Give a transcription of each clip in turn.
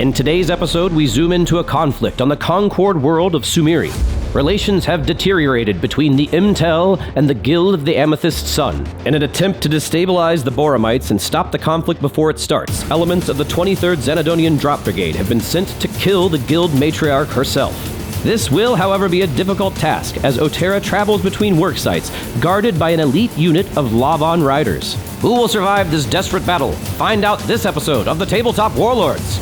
In today's episode, we zoom into a conflict on the Concord world of Sumeri. Relations have deteriorated between the Imtel and the Guild of the Amethyst Sun. In an attempt to destabilize the Boromites and stop the conflict before it starts, elements of the 23rd Xanadon Drop Brigade have been sent to kill the Guild Matriarch herself. This will, however, be a difficult task as O'Terra travels between worksites, guarded by an elite unit of Lavon riders. Who will survive this desperate battle? Find out this episode of the Tabletop Warlords.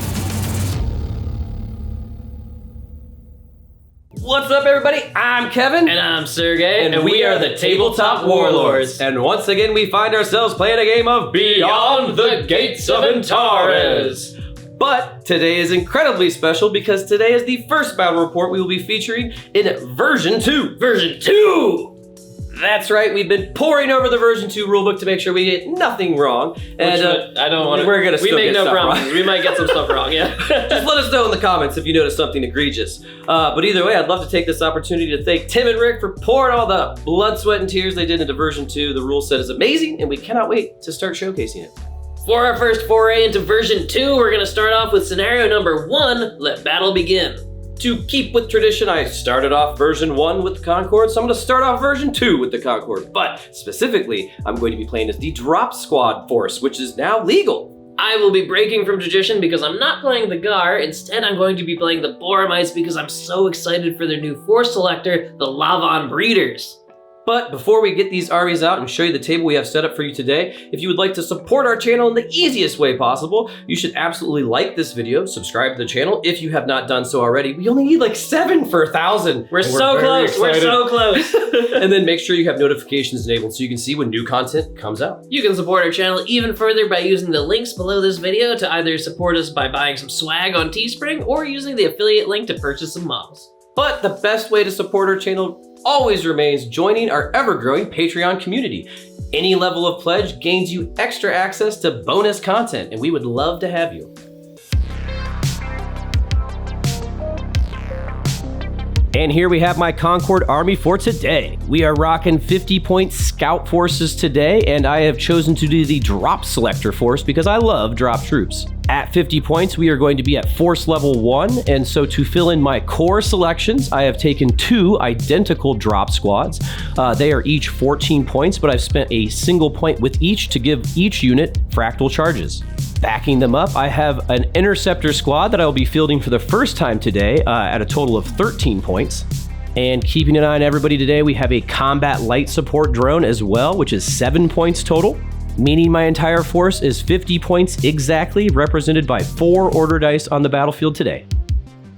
What's up, everybody? I'm Kevin. And I'm Sergey. And we are the Tabletop Warlords. And once again, we find ourselves playing a game of Beyond the Gates of Antares. But today is incredibly special because today is the first battle report we will be featuring in version 2. Version 2! That's right, we've been poring over the version 2 rulebook to make sure we get nothing wrong. And I don't want to. We're gonna We still make get no stuff promises. wrong. We might get some stuff wrong, yeah. Just let us know in the comments if you notice something egregious. But either way, I'd love to take this opportunity to thank Tim and Rick for pouring all the blood, sweat, and tears they did into version 2. The rule set is amazing, and we cannot wait to start showcasing it. For our first foray into version 2, we're going to start off with scenario number 1, let battle begin. To keep with tradition, I started off version 1 with the Concord, so I'm going to start off version 2 with the Concord. But specifically, I'm going to be playing as the Drop Squad force, which is now legal. I will be breaking from tradition because I'm not playing the Gar. Instead, I'm going to be playing the Boromites because I'm so excited for their new force selector, the Lavon Breeders. But before we get these armies out and show you the table we have set up for you today, if you would like to support our channel in the easiest way possible, you should absolutely like this video, subscribe to the channel if you have not done so already. We only need like 7 for 1,000. We're so close. We're so close. And then make sure you have notifications enabled so you can see when new content comes out. You can support our channel even further by using the links below this video to either support us by buying some swag on Teespring or using the affiliate link to purchase some models. But the best way to support our channel always remains joining our ever-growing Patreon community. Any level of pledge gains you extra access to bonus content, and we would love to have you. And here we have my Concord army for today. We are rocking 50-point scout forces today, and I have chosen to do the drop selector force because I love drop troops. At 50 points, we are going to be at force level 1, and so to fill in my core selections, I have taken 2 identical drop squads. They are each 14 points, but I've spent a single point with each to give each unit fractal charges. Backing them up, I have an interceptor squad that I will be fielding for the first time today at a total of 13 points. And keeping an eye on everybody today, we have a combat light support drone as well, which is 7 points total, meaning my entire force is 50 points exactly, represented by 4 order dice on the battlefield today.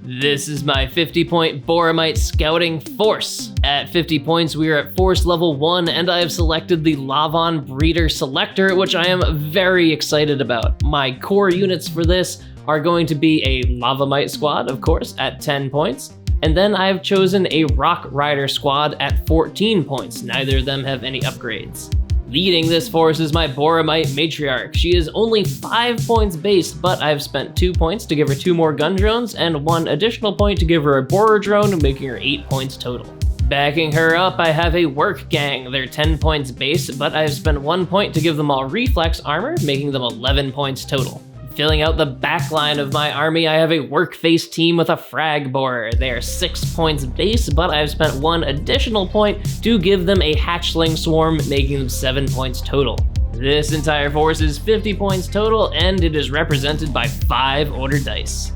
This is my 50-point Boromite scouting force. At 50 points, we are at force level 1, and I have selected the Lavon Breeder Selector, which I am very excited about. My core units for this are going to be a Lavamite squad, of course, at 10 points. And then I have chosen a Rock Rider squad at 14 points. Neither of them have any upgrades. Leading this force is my Boromite Matriarch. She is only 5 points based, but I've spent 2 points to give her 2 more gun drones and 1 additional point to give her a borer drone, making her 8 points total. Backing her up, I have a Work Gang. They're 10 points base, but I've spent 1 point to give them all reflex armor, making them 11 points total. Filling out the back line of my army, I have a work face team with a frag borer. They are 6 points base, but I've spent 1 additional point to give them a hatchling swarm, making them 7 points total. This entire force is 50 points total, and it is represented by 5 order dice.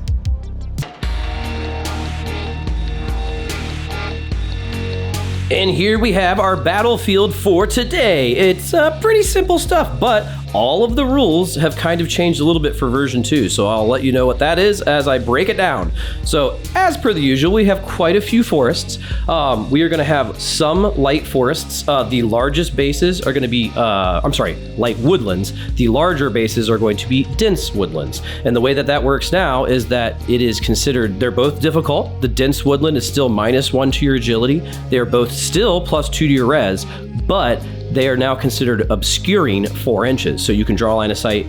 And here we have our battlefield for today. It's pretty simple stuff, but all of the rules have kind of changed a little bit for version 2, so I'll let you know what that is as I break it down. So, as per the usual, we have quite a few forests. We are going to have some light forests. The largest bases are going to be, light woodlands. The larger bases are going to be dense woodlands. And the way that works now is that it is considered, they're both difficult. The dense woodland is still -1 to your agility. They are both still +2 to your res, but they are now considered obscuring 4 inches. So you can draw line of sight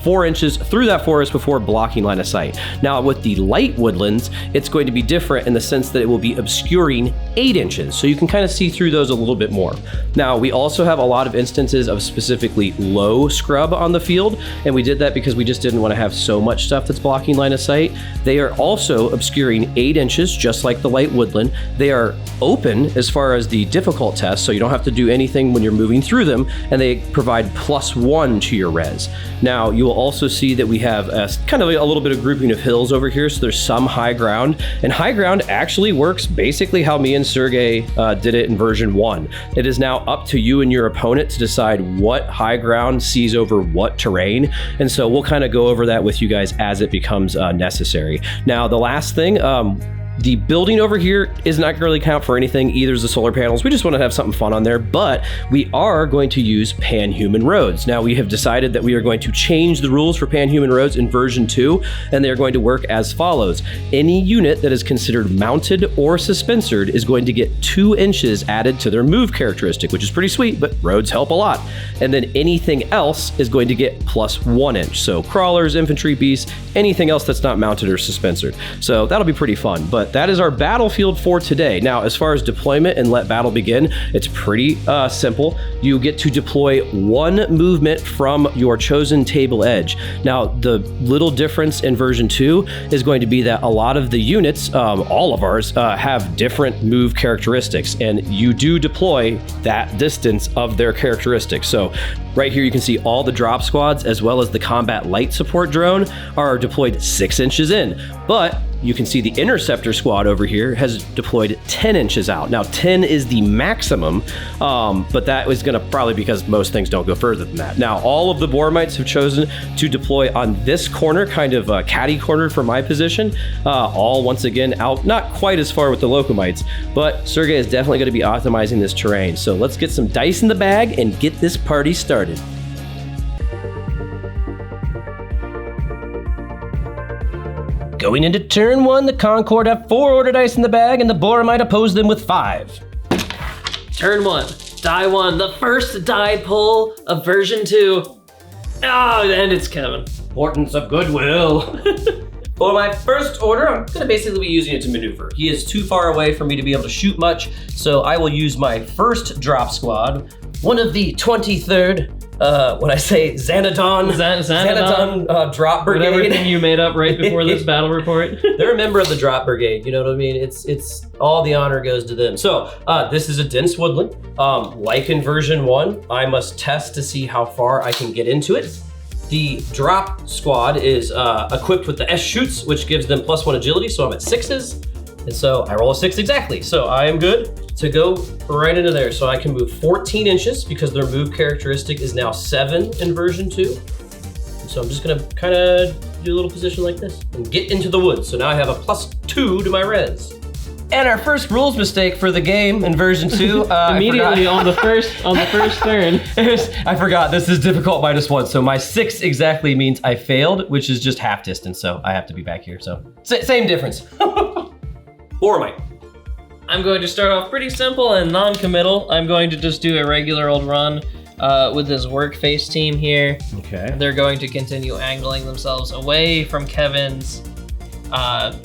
4 inches through that forest before blocking line of sight. Now with the light woodlands, it's going to be different in the sense that it will be obscuring 8 inches. So you can kind of see through those a little bit more. Now we also have a lot of instances of specifically low scrub on the field. And we did that because we just didn't want to have so much stuff that's blocking line of sight. They are also obscuring 8 inches, just like the light woodland. They are open as far as the difficult test, so you don't have to do anything when you're moving through them, and they provide +1 to your res. Now, you will also see that we have kind of a little bit of grouping of hills over here, so there's some high ground, and high ground actually works basically how me and Sergey did it in version 1. It is now up to you and your opponent to decide what high ground sees over what terrain, and so we'll kind of go over that with you guys as it becomes necessary. Now, the last thing, the building over here is not going to really count for anything, either as the solar panels. We just want to have something fun on there, but we are going to use panhuman roads. Now, we have decided that we are going to change the rules for panhuman roads in version 2, and they are going to work as follows. Any unit that is considered mounted or suspensored is going to get 2 inches added to their move characteristic, which is pretty sweet, but roads help a lot. And then anything else is going to get +1 inch. So crawlers, infantry, beasts, anything else that's not mounted or suspensored. So that'll be pretty fun, but that is our battlefield for today. Now, as far as deployment and let battle begin, it's pretty simple. You get to deploy 1 movement from your chosen table edge. Now, the little difference in version 2 is going to be that a lot of the units, all of ours, have different move characteristics, and you do deploy that distance of their characteristics. So right here, you can see all the drop squads as well as the combat light support drone are deployed 6 inches in, but you can see the interceptor squad over here has deployed 10 inches out. Now 10 is the maximum, but that was gonna probably because most things don't go further than that. Now all of the Boromites have chosen to deploy on this corner, kind of catty corner for my position, all once again out, not quite as far with the Locomites, but Sergey is definitely gonna be optimizing this terrain. So let's get some dice in the bag and get this party started. Going into turn 1, the Concord have 4 order dice in the bag, and the Boromite oppose them with 5. Turn 1, die 1, the first die pull of version 2. Oh, and it's Kevin. Importance of goodwill. For my first order, I'm gonna basically be using it to maneuver. He is too far away for me to be able to shoot much, so I will use my first drop squad, one of the 23rd, when I say Xanadon Drop Brigade. Whatever thing you made up right before this battle report. They're a member of the Drop Brigade, you know what I mean? It's all the honor goes to them. So this is a dense woodland. Like in version 1, I must test to see how far I can get into it. The drop squad is equipped with the S shoots, which gives them +1 agility, so I'm at 6s. And so I roll a 6 exactly. So I am good to go right into there. So I can move 14 inches because their move characteristic is now 7 in version 2. And so I'm just gonna kind of do a little position like this and get into the woods. So now I have a +2 to my res. And our first rules mistake for the game in version 2. Immediately on the first turn. I forgot, this is difficult -1. So my 6 exactly means I failed, which is just half distance. So I have to be back here. So same difference. Boromite. I'm going to start off pretty simple and non-committal. I'm going to just do a regular old run with this work face team here. Okay. They're going to continue angling themselves away from Kevin's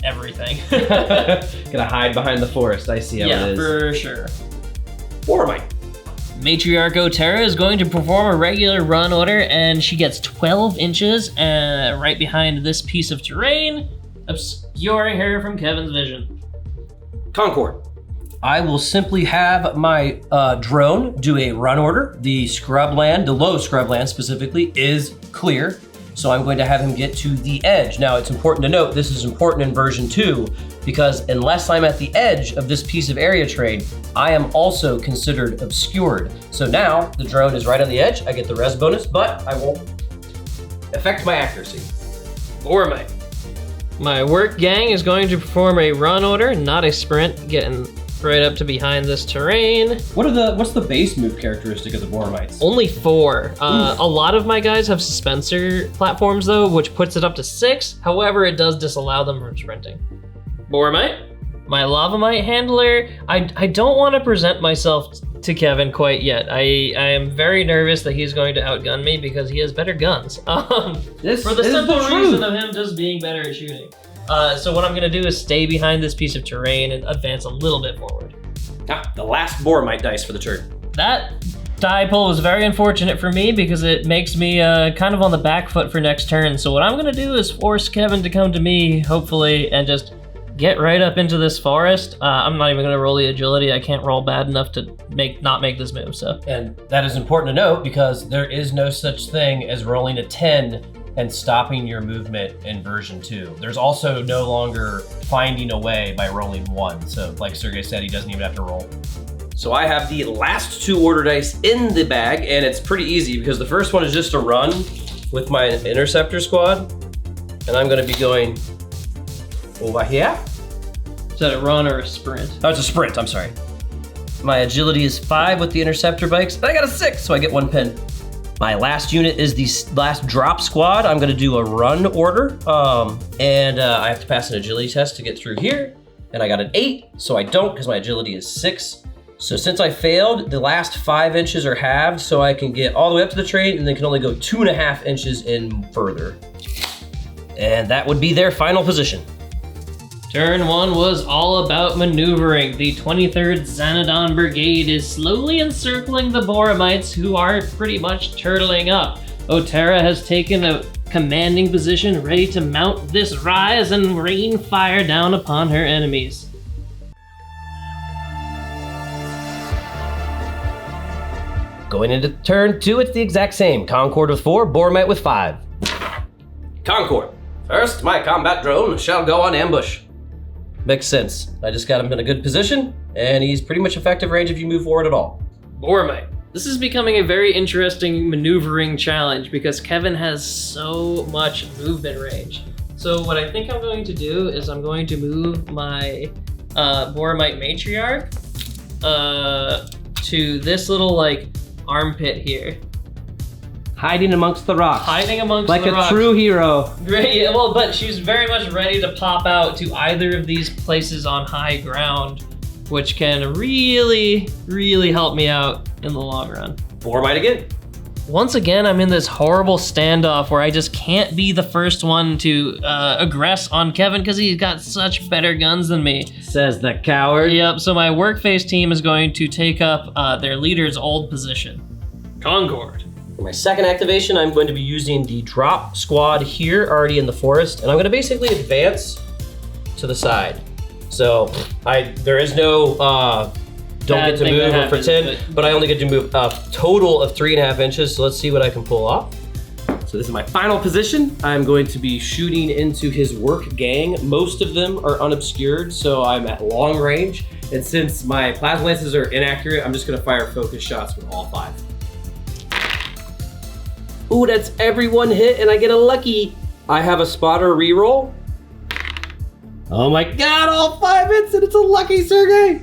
everything. Gonna hide behind the forest. I see how it is. Yeah, for sure. Boromite. Matriarch O'Terra is going to perform a regular run order, and she gets 12 inches right behind this piece of terrain, obscuring her from Kevin's vision. Concord. I will simply have my drone do a run order. The scrubland, the low scrubland specifically, is clear. So I'm going to have him get to the edge. Now it's important to note, this is important in version 2, because unless I'm at the edge of this piece of area terrain, I am also considered obscured. So now the drone is right on the edge. I get the res bonus, but I won't affect my accuracy. Boromite. My work gang is going to perform a run order, not a sprint, getting right up to behind this terrain. What's the base move characteristic of the Boromites? Only 4. A lot of my guys have suspensor platforms though, which puts it up to 6. However, it does disallow them from sprinting. Boromite. My Lavamite handler, I don't want to present myself to Kevin quite yet. I am very nervous that he's going to outgun me because he has better guns. For the simple reason of him just being better at shooting. So what I'm gonna do is stay behind this piece of terrain and advance a little bit forward. The last Boromite dice for the turn. That die pull was very unfortunate for me because it makes me kind of on the back foot for next turn. So what I'm gonna do is force Kevin to come to me, hopefully, and just get right up into this forest. I'm not even gonna roll the agility. I can't roll bad enough to not make this move, so. And that is important to note because there is no such thing as rolling a 10 and stopping your movement in version 2. There's also no longer finding a way by rolling 1. So like Sergey said, he doesn't even have to roll. So I have the last 2 order dice in the bag, and it's pretty easy because the first one is just a run with my interceptor squad. And I'm gonna be going over here. Is that a run or a sprint? Oh, it's a sprint, I'm sorry. My agility is 5 with the interceptor bikes, but I got a 6, so I get 1 pin. My last unit is the last drop squad. I'm gonna do a run order, and I have to pass an agility test to get through here, and I got an 8, so I don't because my agility is 6. So since I failed, the last 5 inches are halved, so I can get all the way up to the train, and then can only go 2.5 inches in further. And that would be their final position. Turn 1 was all about maneuvering. The 23rd Xanadon Brigade is slowly encircling the Boromites, who are pretty much turtling up. O'Terra has taken a commanding position, ready to mount this rise and rain fire down upon her enemies. Going into turn 2, it's the exact same. Concord with 4, Boromite with 5. Concord. First, my combat drone shall go on ambush. Makes sense. I just got him in a good position, and he's pretty much effective range if you move forward at all. Boromite. This is becoming a very interesting maneuvering challenge because Kevin has so much movement range. So what I think I'm going to do is I'm going to move my Boromite Matriarch to this little like armpit here. Hiding amongst the rocks. Hiding amongst like the rocks. Like a true hero. Right, yeah, well, but she's very much ready to pop out to either of these places on high ground, which can really, really help me out in the long run. Boromite again. Once again, I'm in this horrible standoff where I just can't be the first one to aggress on Kevin because he's got such better guns than me. Says the coward. Yep, so my work face team is going to take up their leader's old position. Concord. For my second activation, I'm going to be using the drop squad here, already in the forest, and I'm gonna basically advance to the side. So there is no don't get to move or pretend, but I only get to move a total of 3.5 inches, so let's see what I can pull off. So this is my final position. I'm going to be shooting into his work gang. Most of them are unobscured, so I'm at long range, and since my plasma lances are inaccurate, I'm just gonna fire focus shots with all 5. Ooh, that's everyone hit and I get a lucky. I have a spotter reroll. Oh my God, all 5 hits and it's a lucky, Sergey.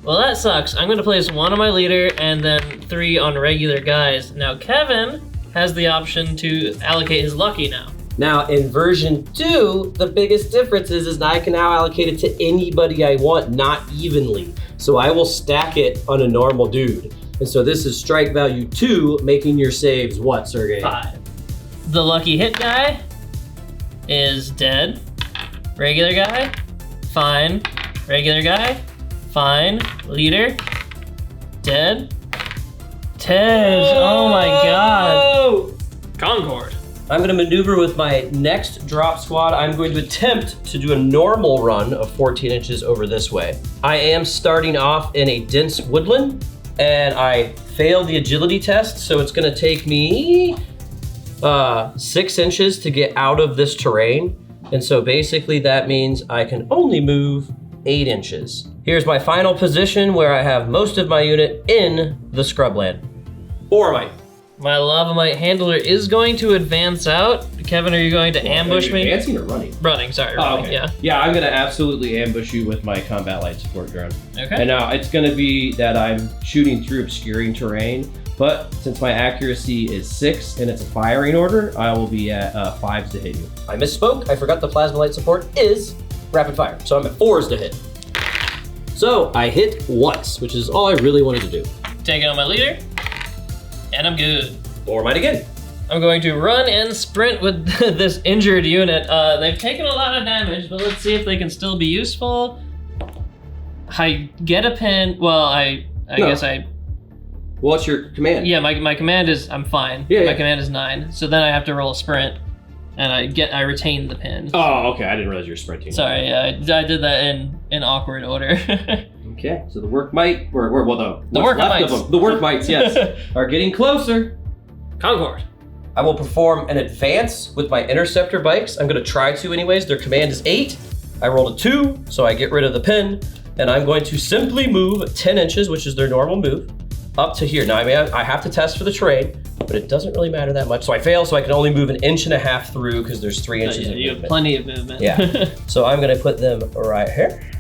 Well, that sucks. I'm gonna place 1 on my leader and then 3 on regular guys. Now Kevin has the option to allocate his lucky now. Now in version 2, the biggest difference is I can now allocate it to anybody I want, not evenly. So I will stack it on a normal dude. And so this is strike value 2, making your saves what, Sergey? 5. The lucky hit guy is dead. Regular guy, fine. Regular guy, fine. Leader, dead. Ted, oh my God. Concord. I'm gonna maneuver with my next drop squad. I'm going to attempt to do a normal run of 14 inches over this way. I am starting off in a dense woodland, and I failed the agility test, so it's gonna take me 6 inches to get out of this terrain. And so basically that means I can only move 8 inches. Here's my final position where I have most of my unit in the scrubland. Boromite. My Lavamite handler is going to advance out. Kevin, are you going to ambush me? Advancing or running? Running, sorry, running, okay. Yeah. Yeah, I'm gonna absolutely ambush you with my combat light support drone. Okay. And now it's gonna be that I'm shooting through obscuring terrain, but since my accuracy is 6 and it's a firing order, I will be at 5s to hit you. I misspoke, I forgot the plasma light support is rapid fire, so I'm at 4s to hit. So I hit once, which is all I really wanted to do. taking on my leader, and I'm good. Boromite again. I'm going to run and sprint with this injured unit. They've taken a lot of damage, but let's see if they can still be useful. I get a pin. Well, I guess I... What's your command? Yeah, my command is, I'm fine. Yeah, my command is 9. So then I have to roll a sprint, and I retain the pin. Oh, okay. I didn't realize you were sprinting. Sorry, I did that in awkward order. Okay, so the work might, the work mites. The work mites, yes, are getting closer. Concord. I will perform an advance with my interceptor bikes. I'm gonna try to anyways. Their command is 8. I rolled a 2, so I get rid of the pin, and I'm going to simply move 10 inches, which is their normal move, up to here. Now, I have to test for the terrain, but it doesn't really matter that much. So I fail, so I can only move 1.5 inches through because there's 3 inches of You movement. have plenty of movement. Yeah. So I'm gonna put them right here.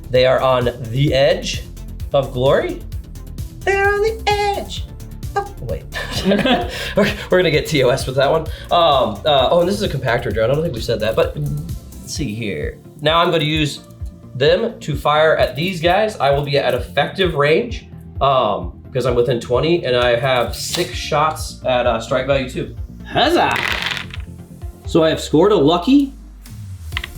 They are on the edge of glory. They're on the edge. Oh, wait. We're gonna get TOS with that one. And this is a compactor drone. I don't think we said that, but let's see here. Now I'm gonna use them to fire at these guys. I will be at effective range because I'm within 20 and I have 6 shots at strike value 2. Huzzah! So I have scored a lucky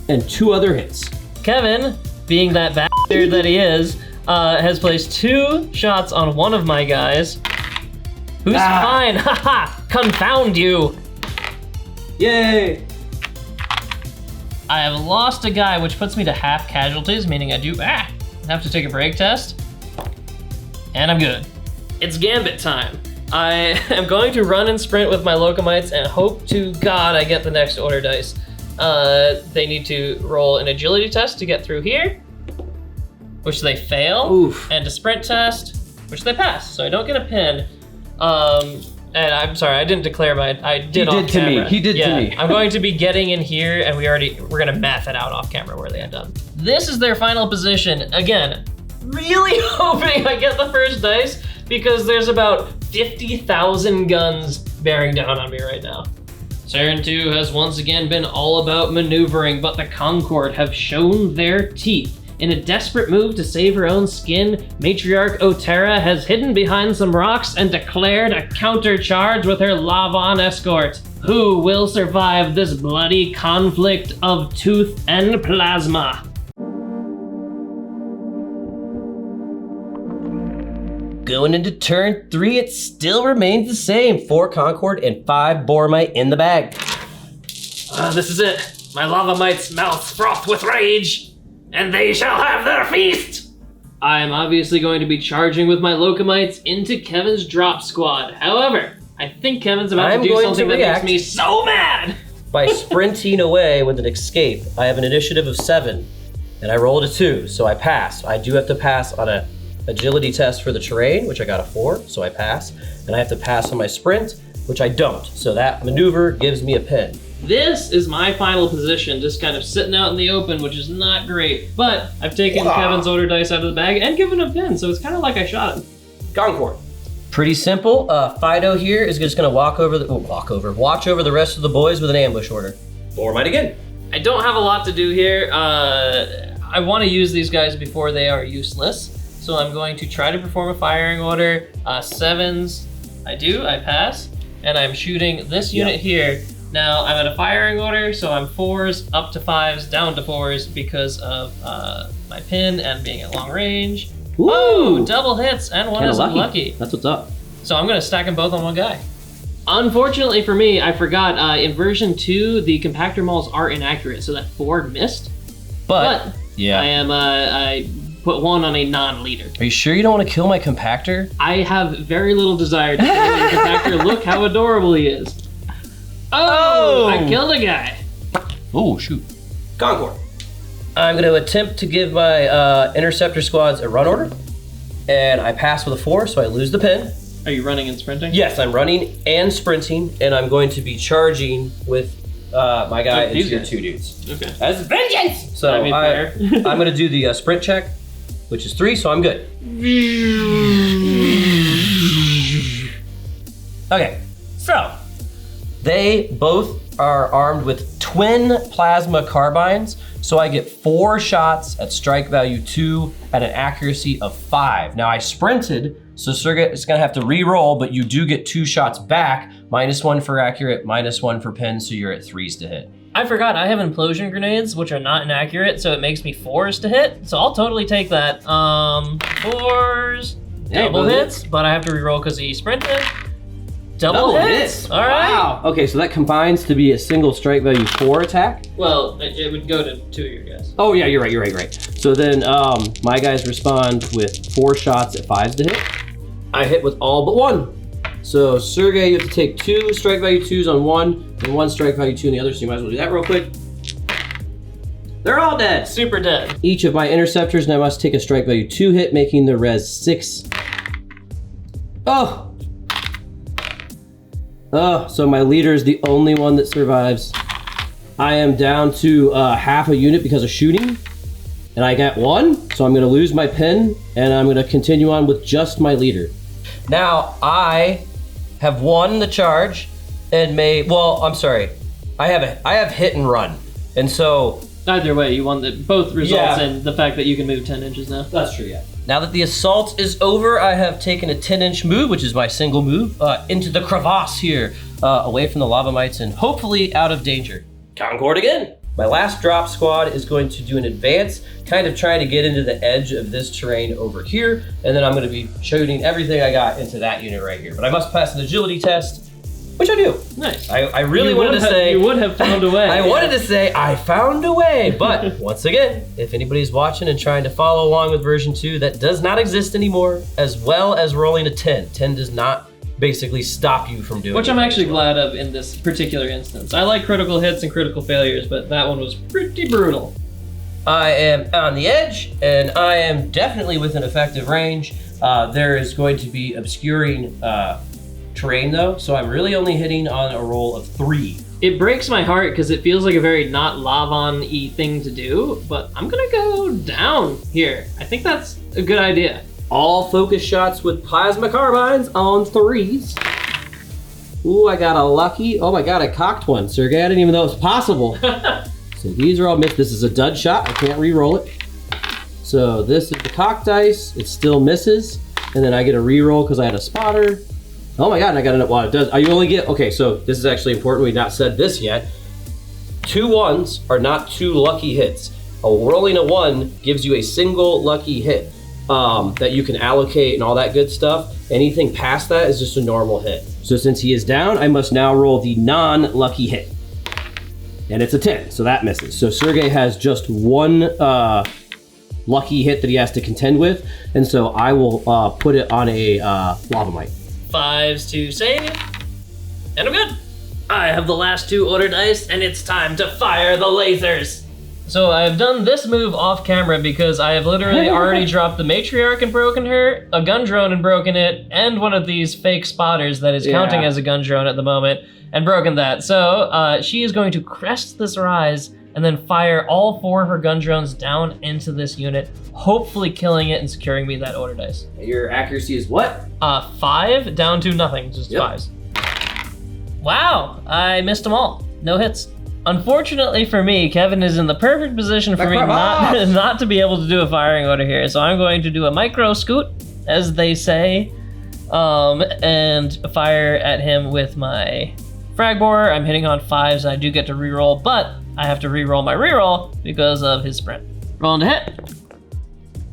and 2 other hits. Kevin, being that bastard that he is, has placed 2 shots on one of my guys. Who's fine? Haha! Confound you! Yay! I have lost a guy, which puts me to half casualties, meaning I do have to take a break test. And I'm good. It's Gambit time. I am going to run and sprint with my Locomites and hope to God I get the next order dice. They need to roll an agility test to get through here, which they fail. Oof. And a sprint test, which they pass, so I don't get a pin. And I'm sorry, I didn't declare I did off camera. He did to me. I'm going to be getting in here, and we're gonna math it out off camera where they end up. This is their final position. Again, really hoping I get the first dice because there's about 50,000 guns bearing down on me right now. Turn 2 has once again been all about maneuvering, but the Concord have shown their teeth. In a desperate move to save her own skin, Matriarch O'Terra has hidden behind some rocks and declared a countercharge with her Lavon escort. Who will survive this bloody conflict of tooth and plasma? Going into turn 3, it still remains the same. 4 Concord and 5 Boromite in the bag. This is it. My lava mite's mouth frothed with rage, and they shall have their feast! I am obviously going to be charging with my Locomites into Kevin's drop squad. However, I think Kevin's about to do something that makes me so mad! By sprinting away with an escape, I have an initiative of 7, and I rolled a 2, so I pass. I do have to pass on a agility test for the terrain, which I got a 4, so I pass. And I have to pass on my sprint, which I don't. So that maneuver gives me a pin. This is my final position, just kind of sitting out in the open, which is not great. But I've taken Kevin's order dice out of the bag and given a pin, so it's kind of like I shot him. Concord. Pretty simple. Fido here is just gonna watch over the rest of the boys with an ambush order. Boromite again. I don't have a lot to do here. I want to use these guys before they are useless. So I'm going to try to perform a firing order. 7s, I pass. And I'm shooting this unit here. Now I'm at a firing order, so I'm 4s, up to 5s, down to 4s because of my pin and being at long range. Ooh. Oh, double hits, and one Kinda is lucky. That's what's up. So I'm gonna stack them both on one guy. Unfortunately for me, I forgot, in version 2, the compactor mauls are inaccurate, so that 4 missed. But yeah. I put 1 on a non-leader. Are you sure you don't want to kill my compactor? I have very little desire to kill my compactor. Look how adorable he is. Oh! I killed a guy. Oh, shoot. Concord. I'm going to attempt to give my interceptor squads a run order. And I pass with a 4, so I lose the pin. Are you running and sprinting? Yes, I'm running and sprinting, and I'm going to be charging with my guy and tier 2 dudes. Okay. As vengeance! So I'm going to do the sprint check, which is 3, so I'm good. Okay, so they both are armed with twin plasma carbines, so I get 4 shots at strike value 2 at an accuracy of 5. Now I sprinted, so Sergey is gonna have to re-roll, but you do get 2 shots back, -1 for accurate, -1 for pin, so you're at 3s to hit. I forgot I have implosion grenades, which are not inaccurate, so it makes me 4s to hit. So I'll totally take that. 4s, double hits, but I have to re-roll because he sprinted. Double hits. All right. Wow. Okay, so that combines to be a single strike value 4 attack. Well, it would go to 2 of your guys. Oh yeah, you're right. So then my guys respond with 4 shots at 5s to hit. I hit with all but 1. So Sergey, you have to take 2 strike value 2s on one and 1 strike value 2 on the other, so you might as well do that real quick. They're all dead. Super dead. Each of my interceptors now must take a strike value 2 hit, making the res 6. So my leader is the only one that survives. I am down to half a unit because of shooting, and I got 1, so I'm gonna lose my pin, and I'm gonna continue on with just my leader. Now, I have won the charge, and I have hit and run, and so... Either way, you won both results in the fact that you can move 10 inches now. That's true, yeah. Now that the assault is over, I have taken a 10-inch move, which is my single move, into the crevasse here, away from the lava mites and hopefully out of danger. Concord again. My last drop squad is going to do an advance, kind of trying to get into the edge of this terrain over here, and then I'm going to be shooting everything I got into that unit right here. But I must pass an agility test, which I do. Nice. I really wanted to say... You would have found a way. I wanted to say I found a way, but once again, if anybody's watching and trying to follow along with version 2, that does not exist anymore, as well as rolling a 10. 10 does not basically stop you from doing it. Which I'm actually glad of in this particular instance. I like critical hits and critical failures, but that one was pretty brutal. I am on the edge, and I am definitely within effective range. There is going to be obscuring terrain though, so I'm really only hitting on a roll of 3. It breaks my heart because it feels like a very not Lavon-y thing to do, but I'm gonna go down here. I think that's a good idea. All focus shots with plasma carbines on 3s. Ooh, I got a lucky, oh my god, I cocked one, Sergey, I didn't even know it was possible. So these are all missed. This is a dud shot, I can't re-roll it. So this is the cocked dice, it still misses, and then I get a re-roll because I had a spotter. Oh my god, I got it. Well, it does. You only get, okay, so this is actually important. We've not said this yet. 2 1s are not 2 lucky hits. Rolling a 1 gives you a single lucky hit that you can allocate and all that good stuff. Anything past that is just a normal hit. So since he is down, I must now roll the non-lucky hit. And it's a 10, so that misses. So Sergey has just 1 lucky hit that he has to contend with, and so I will put it on a lava mite. 5s to save, and I'm good. I have the last 2 order dice, and it's time to fire the lasers. So I've done this move off camera because I have literally already dropped the Matriarch and broken her, a gun drone and broken it, and one of these fake spotters that is counting as a gun drone at the moment, and broken that. So she is going to crest this rise and then fire all 4 of her gun drones down into this unit, hopefully killing it and securing me that order dice. Your accuracy is what? 5 down to nothing, just 5s. Wow, I missed them all. No hits. Unfortunately for me, Kevin is in the perfect position for me not to be able to do a firing order here, so I'm going to do a micro scoot, as they say, and fire at him with my frag borer. I'm hitting on 5s, and I do get to reroll, but I have to reroll my reroll because of his sprint. Rolling to hit.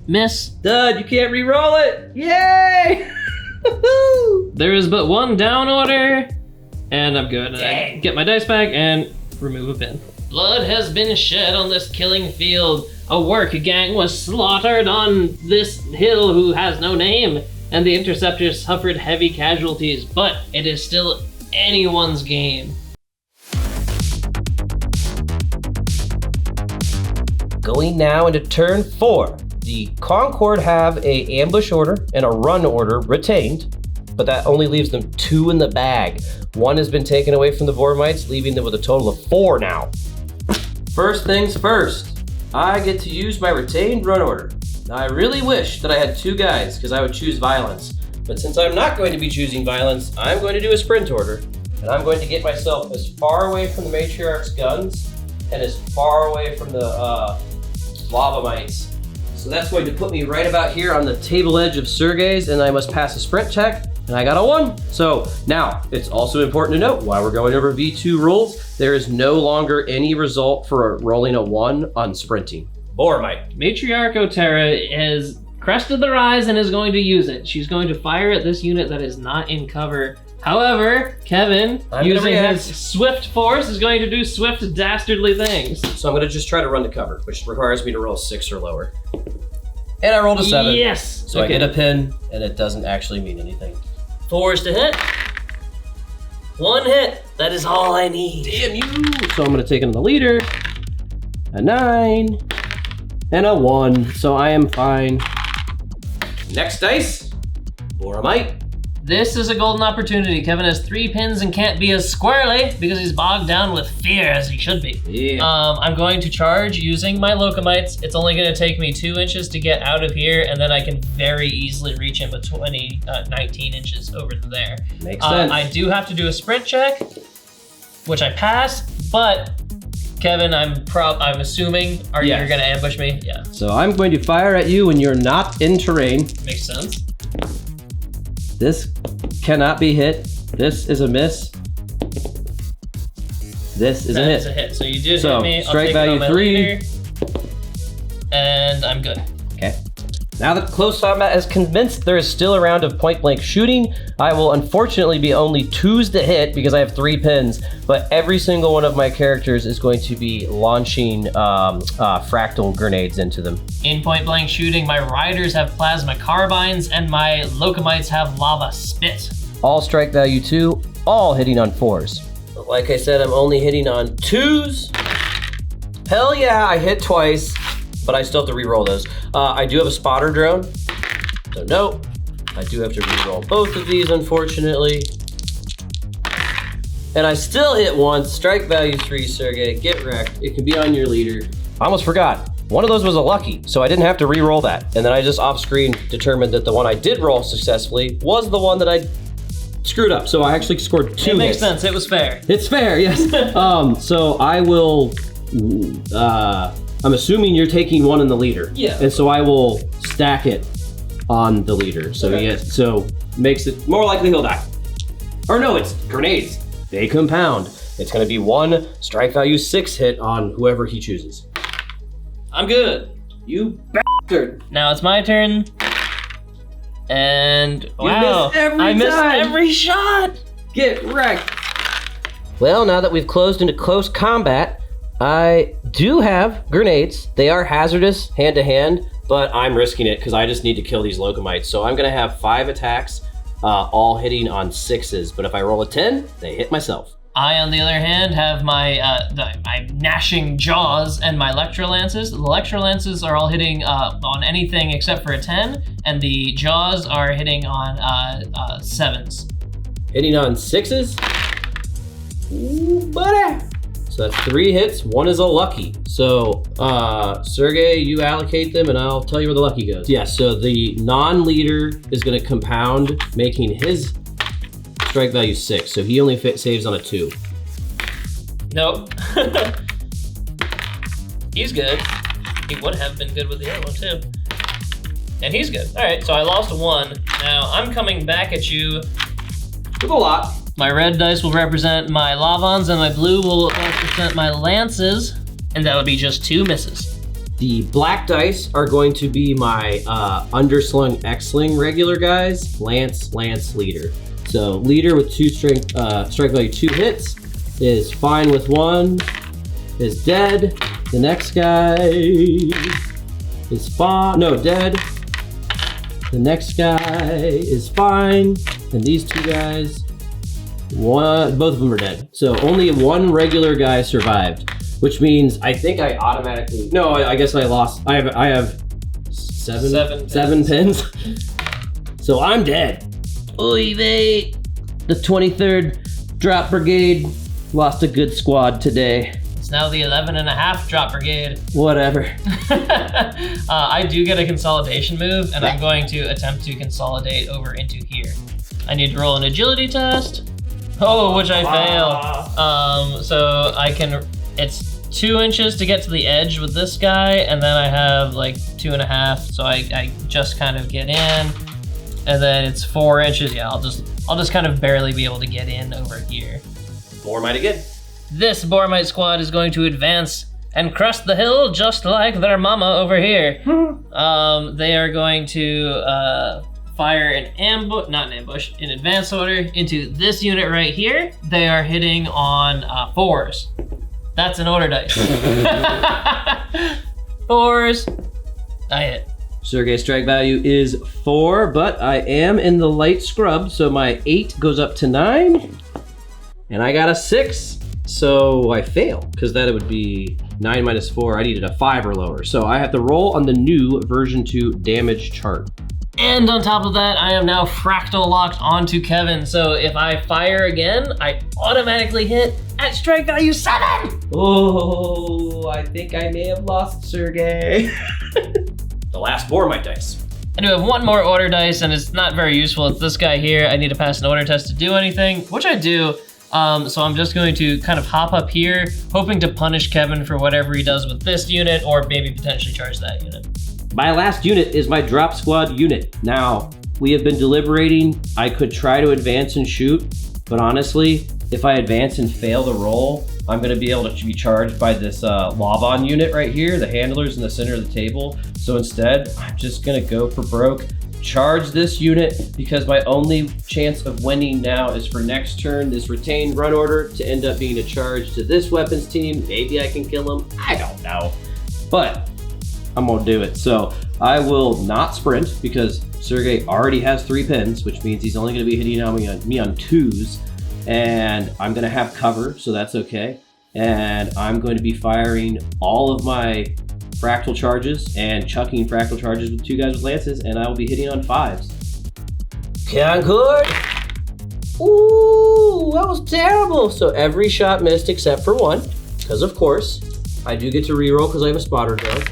Miss. Dud, you can't re-roll it. Yay! There is but 1 down order, and I'm good. I get my dice back and remove a pin. Blood has been shed on this killing field. A work gang was slaughtered on this hill who has no name, and the interceptors suffered heavy casualties, but it is still anyone's game. Going now into turn 4. The Concord have a ambush order and a run order retained, but that only leaves them 2 in the bag. 1 has been taken away from the Boromites, leaving them with a total of 4 now. First things first, I get to use my retained run order. Now I really wish that I had 2 guys because I would choose violence, but since I'm not going to be choosing violence, I'm going to do a sprint order. And I'm going to get myself as far away from the Matriarch's guns and as far away from the lava mites. So that's going to put me right about here on the table edge of Sergei's, and I must pass a sprint check, and I got a 1. So now, it's also important to note, while we're going over V2 rules, there is no longer any result for rolling a 1 on sprinting. Boromite. Matriarch O'Terra has crested the rise and is going to use it. She's going to fire at this unit that is not in cover. However, Kevin, using his swift force, is going to do swift, dastardly things. So I'm going to just try to run to cover, which requires me to roll 6 or lower. And I rolled a 7. Yes! So I get a pin, and it doesn't actually mean anything. 4s to hit. 1 hit. That is all I need. Damn you! So I'm going to take in the leader. A 9. And a 1. So I am fine. Next dice. Boromite. This is a golden opportunity. Kevin has 3 pins and can't be as squirrely because he's bogged down with fear as he should be. Yeah. I'm going to charge using my locomites. It's only going to take me 2 inches to get out of here, and then I can very easily reach him with 19 inches over there. Makes sense. I do have to do a sprint check, which I pass, but Kevin, I'm assuming you're going to ambush me? Yeah. So I'm going to fire at you when you're not in terrain. Makes sense. This cannot be hit. This is a miss. This is a hit. That is a hit. So you did hit me. Strike I'll take value it on my 3. leader, and I'm good. Okay. Now that close combat is convinced there is still a round of point blank shooting, I will unfortunately be only 2s to hit because I have 3 pins, but every single one of my characters is going to be launching fractal grenades into them. In point blank shooting, my riders have plasma carbines and my locomites have lava spit. All strike value 2, all hitting on 4s. Like I said, I'm only hitting on 2s. Hell yeah, I hit twice. But I still have to re-roll those. I do have a spotter drone, so no. I do have to re-roll both of these, unfortunately. And I still hit once. Strike value 3, Sergei. Get wrecked. It can be on your leader. I almost forgot. One of those was a lucky, so I didn't have to re-roll that. And then I just off-screen determined that the one I did roll successfully was the one that I screwed up. So I actually scored 2 hits. It makes sense. It was fair. It's fair, yes. So I will... I'm assuming you're taking 1 in the leader. Yeah. And so I will stack it on the leader. So so makes it more likely he'll die. Or no, it's grenades. They compound. It's gonna be 1 strike value 6 hit on whoever he chooses. I'm good. You bastard. Now it's my turn. And wow, I missed every shot. Get wrecked. Well, now that we've closed into close combat, I do have grenades. They are hazardous hand to hand, but I'm risking it because I just need to kill these locomites. So I'm gonna have 5 attacks, all hitting on 6s. But if I roll a 10, they hit myself. I, on the other hand, have my my gnashing jaws and my electrolances. The electrolances are all hitting on anything except for a 10, and the jaws are hitting on 7s. Hitting on 6s? Ooh, buddy. So that's 3 hits, 1 is a lucky. So, Sergei, you allocate them and I'll tell you where the lucky goes. Yeah, so the non-leader is gonna compound, making his strike value 6. So he only saves on a 2. Nope. He's good. He would have been good with the other one too. And he's good. All right, so I lost 1. Now I'm coming back at you with a lot. My red dice will represent my Lavons, and my blue will represent my Lances, and that would be just 2 misses. The black dice are going to be my underslung X-Sling regular guys, Lance, leader. So leader with 2 strike value 2 hits is fine with 1, is dead. The next guy is fine, no, dead. The next guy is fine, and these 2 guys, both of them are dead. So only 1 regular guy survived, which means I think I automatically, no, I guess I lost. I have 7 pins. So I'm dead. Oy vey. The 23rd Drop Brigade lost a good squad today. It's now the 11.5 Drop Brigade. Whatever. I do get a consolidation move, and I'm going to attempt to consolidate over into here. I need to roll an agility test. Oh, which I fail. So I can, it's 2 inches to get to the edge with this guy, and then I have like 2.5, so I just kind of get in, and then it's 4 inches. Yeah, I'll just kind of barely be able to get in over here. Boromite again. This Boromite squad is going to advance and crest the hill just like their mama over here. They are going to fire in advance order into this unit right here. They are hitting on 4s. That's an order dice. 4s. I hit. Sergey's strike value is 4, but I am in the light scrub, so my 8 goes up to 9. And I got a 6, so I fail, because that would be 9 minus 4. I needed a 5 or lower. So I have to roll on the new version 2 damage chart. And on top of that, I am now fractal locked onto Kevin. So if I fire again, I automatically hit at strike value 7. Oh, I think I may have lost Sergey. The last Boromite dice. I do have one more order dice, and it's not very useful. It's this guy here. I need to pass an order test to do anything, which I do. So I'm just going to kind of hop up here, hoping to punish Kevin for whatever he does with this unit, or maybe potentially charge that unit. My last unit is my drop squad unit. Now, we have been deliberating. I could try to advance and shoot, but honestly, if I advance and fail the roll, I'm gonna be able to be charged by this Lavon unit right here, the handlers in the center of the table. So instead, I'm just gonna go for broke, charge this unit, because my only chance of winning now is for next turn, this retained run order to end up being a charge to this weapons team. Maybe I can kill him, I don't know. But I'm gonna do it. So I will not sprint because Sergey already has 3 pins, which means he's only gonna be hitting on me on 2s. And I'm gonna have cover, so that's okay. And I'm going to be firing all of my fractal charges and chucking fractal charges with 2 guys with lances, and I will be hitting on 5s. Concord! Ooh, that was terrible. So every shot missed except for 1, because of course, I do get to reroll because I have a spotter gun.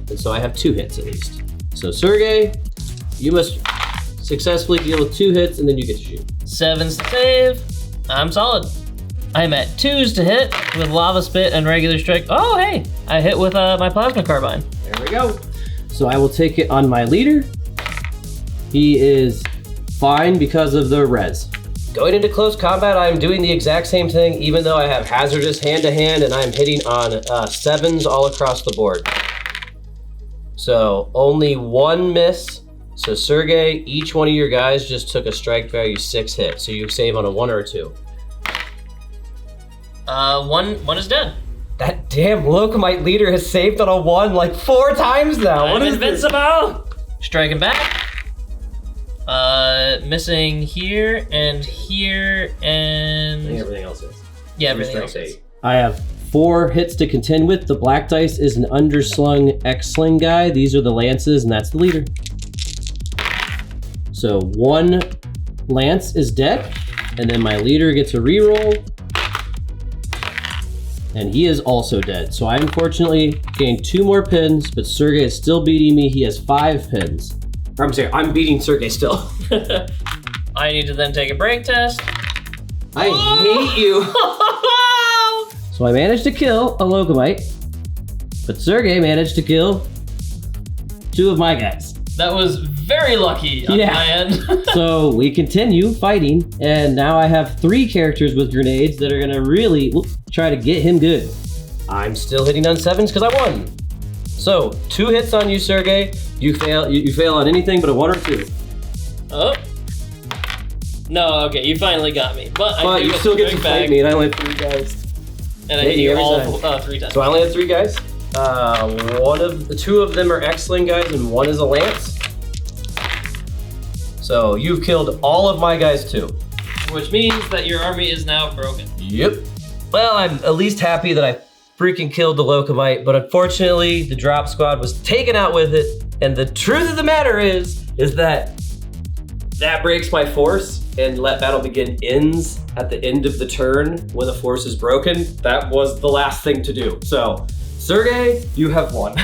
And so I have 2 hits at least. So Sergey, you must successfully deal with 2 hits and then you get to shoot. 7s to save. I'm solid. I'm at 2s to hit with Lava Spit and regular strike. Oh, hey, I hit with my plasma carbine. There we go. So I will take it on my leader. He is fine because of the res. Going into close combat, I'm doing the exact same thing, even though I have hazardous hand-to-hand and I'm hitting on 7s all across the board. So only 1 miss. So Sergey, each one of your guys just took a strike value 6 hit. So you save on a 1 or a 2. One is dead. That damn Locomite leader has saved on a 1 like 4 times now. I'm invincible. Striking back. Missing here and here and. I think everything else is. Yeah, everything else is. I have 4 hits to contend with. The black dice is an underslung X-Sling guy. These are the lances, and that's the leader. So 1 lance is dead, and then my leader gets a reroll, and he is also dead. So I unfortunately gained 2 more pins, but Sergey is still beating me. He has 5 pins. I'm sorry, I'm beating Sergey still. I need to then take a break test. I hate you. So I managed to kill a Locomite, but Sergey managed to kill 2 of my guys. That was very lucky on my end. So we continue fighting, and now I have 3 characters with grenades that are gonna really try to get him good. I'm still hitting on 7s because I won. So 2 hits on you, Sergey. You fail on anything but a 1 or 2. Oh. No, okay, you finally got me. But you still get to fight me, and I only have 3 guys. And I hit you all 3 times. So I only have 3 guys. 2 of them are X-Sling guys, and 1 is a lance. So you've killed all of my guys too. Which means that your army is now broken. Yep. Well, I'm at least happy that I freaking killed the Locomite, but unfortunately the drop squad was taken out with it. And the truth of the matter is that breaks my force, and let battle begin ends at the end of the turn when the force is broken. That was the last thing to do. So Sergey, you have won.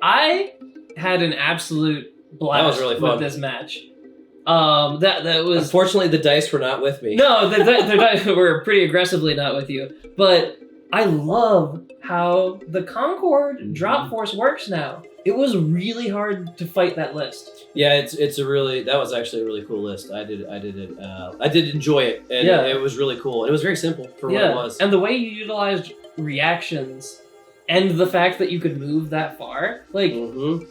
I had an absolute blast really fun. with this match. That was... Unfortunately, the dice were not with me. No, the were pretty aggressively not with you. But I love how the Concord drop force works now. It was really hard to fight that list. Yeah, that was actually a really cool list. I did enjoy it, and it was really cool. And it was very simple for what it was. And the way you utilized reactions and the fact that you could move that far, like,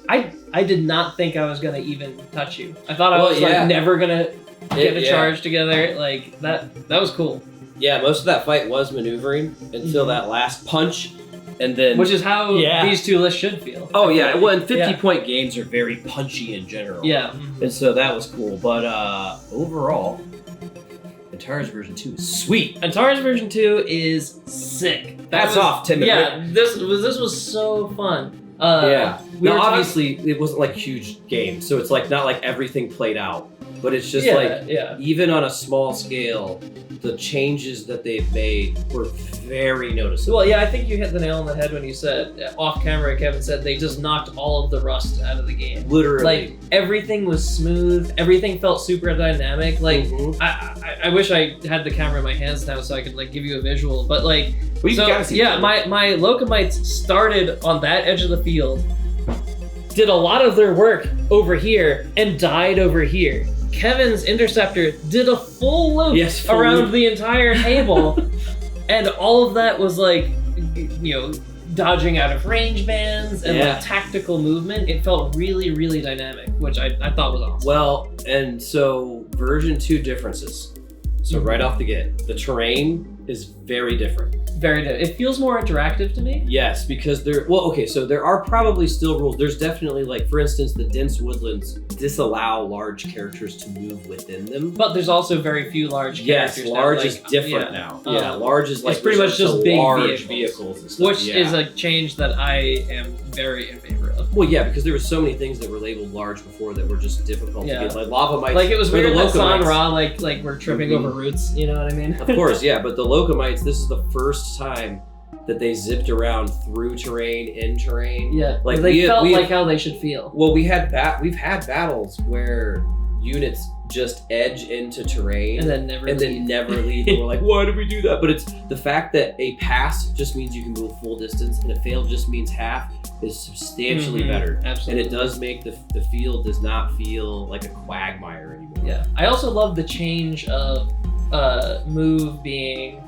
I did not think I was gonna even touch you. I thought I was like never gonna get a charge together. Like that was cool. Yeah, most of that fight was maneuvering until that last punch. And then, which is how these two lists should feel. Oh yeah, well, and 50-point games are very punchy in general. Yeah, and so that was cool. But overall, Antares version 2 is sweet. Antares version 2 is sick. That's off, Tim. Yeah, this was so fun. Now, obviously, it wasn't like a huge game, so it's like not like everything played out. But it's just even on a small scale, the changes that they've made were very noticeable. Well, yeah, I think you hit the nail on the head when you said, off camera, Kevin said they just knocked all of the rust out of the game. Literally. Like, everything was smooth, everything felt super dynamic. Like, I wish I had the camera in my hands now so I could, like, give you a visual. But, like, my Locomites started on that edge of the field, did a lot of their work over here, and died over here. Kevin's Interceptor did a full loop around the entire table, and all of that was like, dodging out of range bands and like tactical movement. It felt really, really dynamic, which I thought was awesome. Well, and so version 2 differences. So right off the get, the terrain is very different. Very different. It feels more interactive to me. Yes, because so there are probably still rules. There's definitely, like, for instance, the dense woodlands disallow large characters to move within them. But there's also very few large characters. Yes, large is different now. Large is like it's pretty much just big large vehicles and stuff. Which is a change that I am very in favor of. Well, yeah, because there were so many things that were labeled large before that were just difficult to get. Like lava mites. Like it was weird that San Ra, like we're tripping over roots, you know what I mean? Of course, yeah, but the Locomites, this is the first time that they zipped around through terrain, in terrain. Yeah, like they felt like how they should feel. Well, we've had battles where units just edge into terrain and then never leave. And we're like, why did we do that? But it's the fact that a pass just means you can move full distance and a fail just means half is substantially better. Absolutely. And it does make the field does not feel like a quagmire anymore. Yeah. I also love the change of move being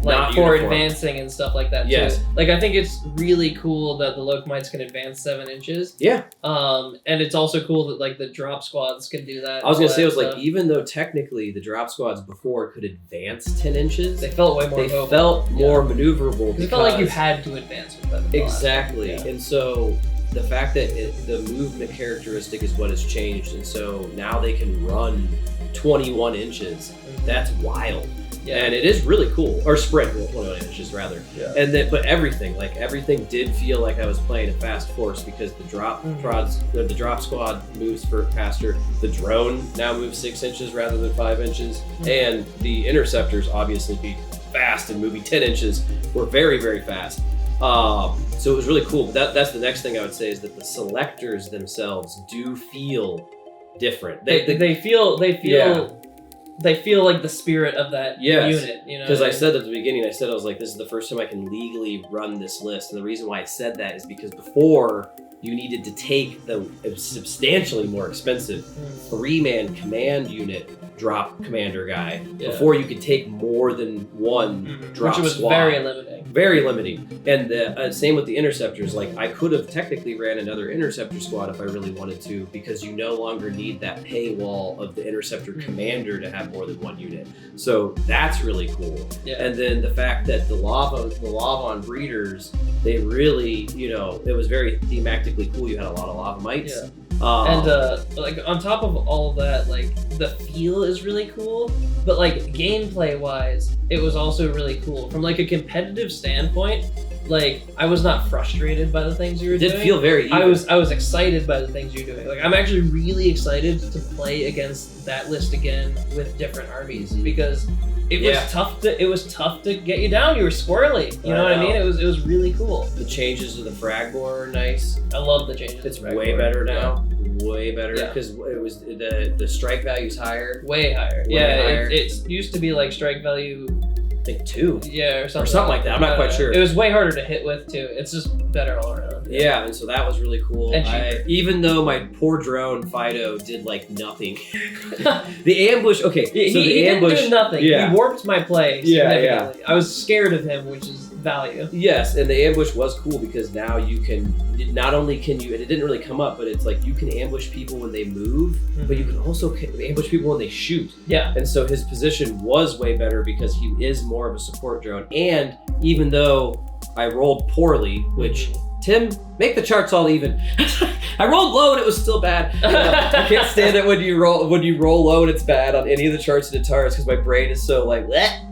like for advancing and stuff like that too. Like I think it's really cool that the Locomites can advance 7 inches. Yeah. And it's also cool that like the drop squads can do that. I was gonna say it was like even though technically the drop squads before could advance 10 inches, they felt way more mobile. Felt more maneuverable. Because it felt like you had to advance with them. Exactly. And so the fact that the movement characteristic is what has changed, and so now they can run 21 inches. That's wild. Yeah. And it is really cool. Or sprint, 21 inches rather. Yeah. And then, but everything did feel like I was playing a fast force because the the drop squad moves faster. The drone now moves 6 inches rather than 5 inches. And the interceptors obviously be fast and moving 10 inches were very, very fast. So it was really cool. That's the next thing I would say is that the selectors themselves do feel different. They feel like the spirit of that unit, you know. Because I said at the beginning, I was like, this is the first time I can legally run this list. And the reason why I said that is because before you needed to take the substantially more expensive 3-man command unit drop commander guy before you could take more than one drop squad. Which was very limiting. Very limiting. And the same with the interceptors. Like I could have technically ran another interceptor squad if I really wanted to, because you no longer need that paywall of the interceptor commander to have more than one unit. So that's really cool. Yeah. And then the fact that the Lavon breeders, they really, it was very thematically cool. You had a lot of lava mites. Yeah. And like on top of all of that, like the feel is really cool, but like gameplay wise, it was also really cool. From like a competitive standpoint, like I was not frustrated by the things you were doing. It did feel very even. I was excited by the things you're doing. Like I'm actually really excited to play against that list again with different armies because it was tough to get you down. You were squirrely. You know what I mean? It was really cool. The changes to the frag bore are nice. I love the changes. It's way better now. Way better because it was the strike value's higher. Way higher. It used to be like strike value, I think 2. Yeah, or something like that. I'm not quite sure. It was way harder to hit with too. It's just better all around. Yeah, and so that was really cool. And even though my poor drone Fido did like nothing, the ambush. Okay, he ambush didn't do nothing. Yeah. He warped my play significantly. Yeah. I was scared of him, which is value. Yes, and the ambush was cool because now you can not only and it didn't really come up, but it's like you can ambush people when they move, but you can also ambush people when they shoot. Yeah. And so his position was way better because he is more of a support drone. And even though I rolled poorly, which Tim, make the charts all even. I rolled low and it was still bad. I can't stand it when you roll low and it's bad on any of the charts in Antares because my brain is so like,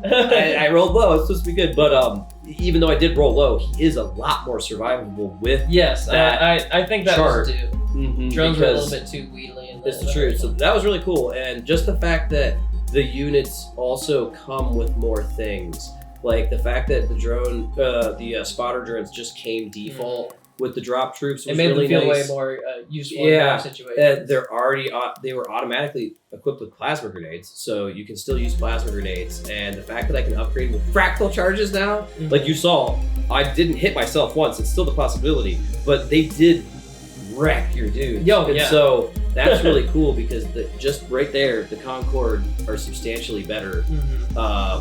I rolled low. It's supposed to be good, but even though I did roll low, he is a lot more survivable with that. I think that chart. was due. Drones were a little bit too wheelie. It's the truth. So that was really cool, and just the fact that the units also come with more things. Like the fact that the drone, the spotter drones just came default with the drop troops was really nice. It made them feel way more useful in more situations. They were automatically equipped with plasma grenades, so you can still use plasma grenades. And the fact that I can upgrade with fractal charges now, like you saw, I didn't hit myself once. It's still the possibility, but they did wreck your dude. So that's really cool because just right there, the Concord are substantially better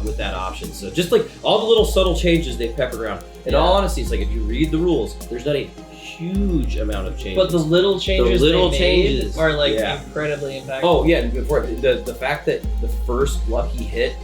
with that option. So just like all the little subtle changes they've peppered around. In all honesty, it's like if you read the rules, there's not a huge amount of changes. But the little changes are like incredibly impactful. Oh yeah, and before the fact that the first lucky hit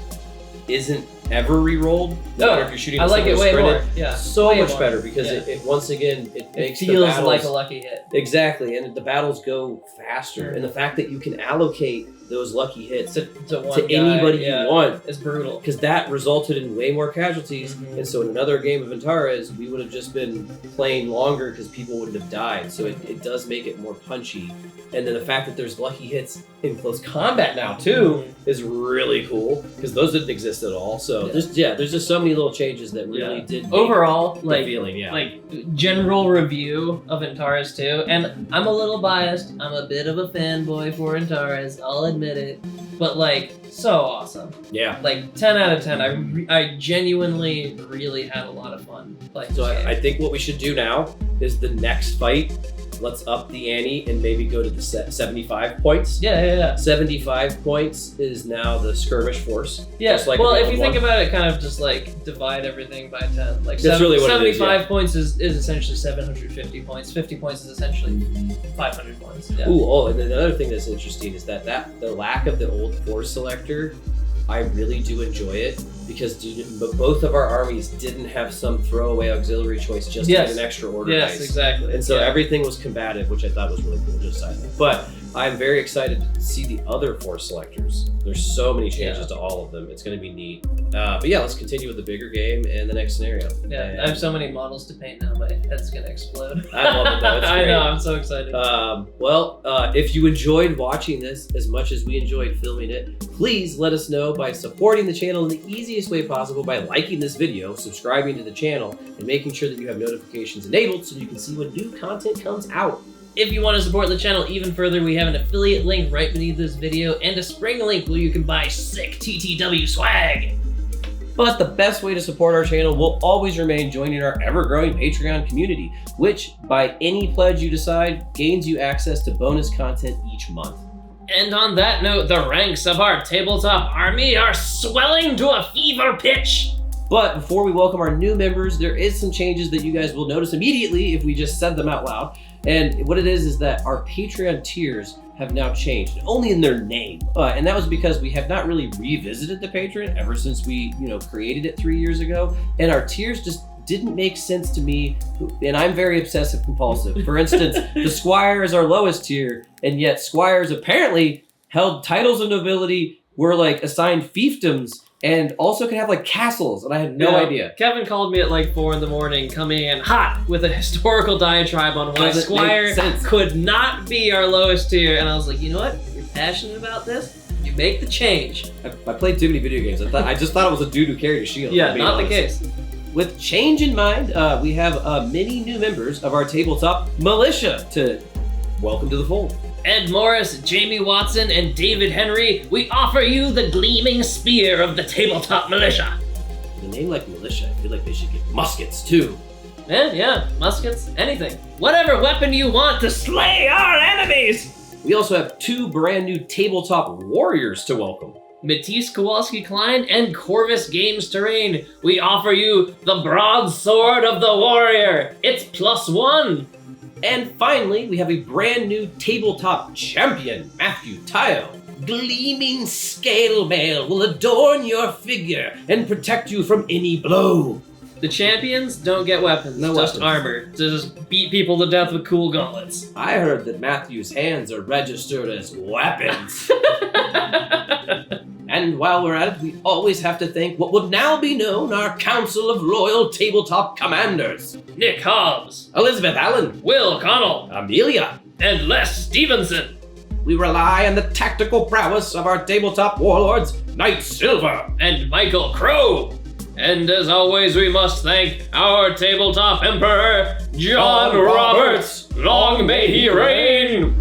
isn't ever re-rolled. No matter if you're shooting. I like it way more. Yeah, so much better because it once again it makes feels the battles, like a lucky hit. Exactly, and the battles go faster, and the fact that you can allocate those lucky hits to anybody you want is brutal because that resulted in way more casualties. And so in another game of Antares, we would have just been playing longer because people wouldn't have died. So it does make it more punchy. And then the fact that there's lucky hits in close combat now too is really cool because those didn't exist at all. So there's just so many little changes that really did overall like feeling like general review of Antares 2. And I'm a little biased. I'm a bit of a fanboy for Antares. I'll admit it. But like so awesome. Yeah. Like 10 out of 10. I genuinely really had a lot of fun playing. So I think what we should do now is the next fight. Let's up the ante and maybe go to the 75 points. Yeah. 75 points is now the skirmish force. Yeah. Well, if you think about it, kind of just like divide everything by 10. Like that's really what 75 it is, points is essentially 750 points. 50 points is essentially 500 points. Yeah. And another thing that's interesting is that the lack of the old force selector, I really do enjoy it because both of our armies didn't have some throwaway auxiliary choice just to get an extra order dice. Yes, exactly. And so everything was combative, which I thought was really cool, just side note. But I'm very excited to see the other force selectors. There's so many changes to all of them. It's going to be neat. But yeah, let's continue with the bigger game and the next scenario. Yeah, and I have so many models to paint now. My head's going to explode. I love it though. It's I know. I'm so excited. If you enjoyed watching this as much as we enjoyed filming it, please let us know by supporting the channel in the easiest way possible by liking this video, subscribing to the channel, and making sure that you have notifications enabled so you can see when new content comes out. If you want to support the channel even further, we have an affiliate link right beneath this video and a spring link where you can buy sick TTW swag. But the best way to support our channel will always remain joining our ever-growing Patreon community, which, by any pledge you decide, gains you access to bonus content each month. And on that note, the ranks of our tabletop army are swelling to a fever pitch. But before we welcome our new members, there is some changes that you guys will notice immediately if we just said them out loud. And what it is that our Patreon tiers have now changed, only in their name. And that was because we have not really revisited the Patreon ever since we, created it 3 years ago. And our tiers just didn't make sense to me. And I'm very obsessive compulsive. For instance, the Squire is our lowest tier, and yet Squires apparently held titles of nobility, were like assigned fiefdoms, and also can have like castles, and I had no idea. Kevin called me at like 4 in, coming in hot with a historical diatribe on why Squire could not be our lowest tier, and I was like, you know what? If you're passionate about this, You make the change. I played too many video games. I just thought it was a dude who carried a shield. Yeah, not the case. With change in mind, we have many new members of our tabletop militia to welcome to the fold. Ed Morris, Jamie Watson, and David Henry, we offer you the gleaming spear of the tabletop militia. With a name like militia, I feel like they should get muskets too. Yeah, muskets, anything. Whatever weapon you want to slay our enemies! We also have 2 brand new tabletop warriors to welcome. Matisse Kowalski Klein and Corvus Games Terrain, we offer you the broadsword of the warrior. It's +1. And finally, we have a brand new tabletop champion, Matthew Tile. Gleaming scale mail will adorn your figure and protect you from any blow. The champions don't get weapons, No just weapons. armor, to just beat people to death with cool gauntlets. I heard that Matthew's hands are registered as weapons. And while we're at it, we always have to thank what would now be known our Council of Loyal Tabletop Commanders. Nick Hobbs, Elizabeth Allen, Will Connell, Amelia. and Les Stevenson. We rely on the tactical prowess of our tabletop warlords, Knight Silver. And Michael Crow. And as always, we must thank our tabletop emperor, John Roberts. Long may he reign.